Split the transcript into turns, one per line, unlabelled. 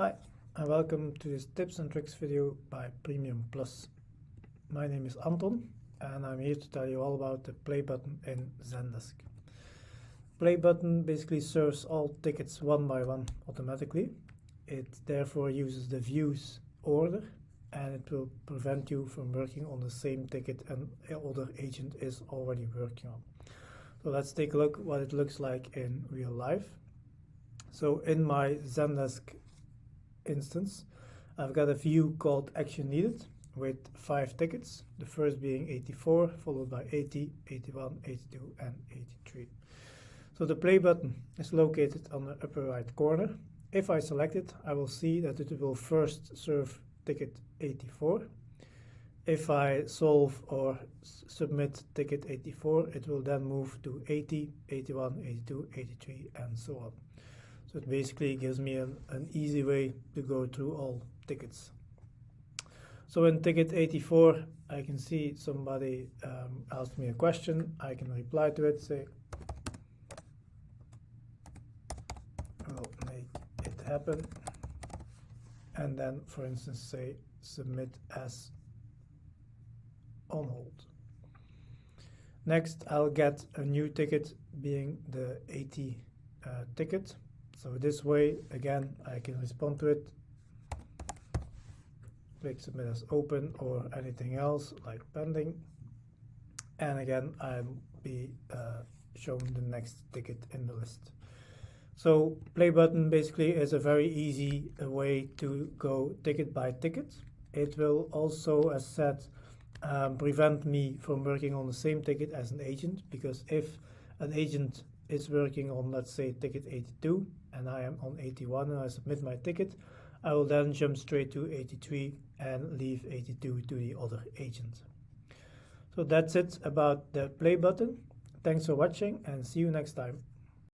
Hi, and welcome to this tips and tricks video by Premium Plus. My name is Anton, and I'm here to tell you all about the play button in Zendesk. Play button basically serves all tickets one by one automatically. It therefore uses the views order, and it will prevent you from working on the same ticket another agent is already working on. So let's take a look what it looks like in real life. So in my Zendesk instance, I've got a view called Action Needed with 5 tickets, the first being 84, followed by 80, 81, 82, and 83. So the play button is located on the upper right corner. If I select it, I will see that it will first serve ticket 84. If I solve or submit ticket 84, it will then move to 80, 81, 82, 83, and so on. So it basically gives me an easy way to go through all tickets. So in ticket 84, I can see somebody asked me a question. I can reply to it, say, "I'll make it happen." And then, for instance, say, "Submit as on hold." Next, I'll get a new ticket being the 80 ticket. So this way, again, I can respond to it, click submit as open or anything else like pending. And again, I'll be shown the next ticket in the list. So play button basically is a very easy way to go ticket by ticket. It will also, as said, prevent me from working on the same ticket as an agent, because if an agent is working on, let's say, ticket 82 and I am on 81 and I submit my ticket, I will then jump straight to 83 and leave 82 to the other agent. So that's it about the play button. Thanks for watching and see you next time.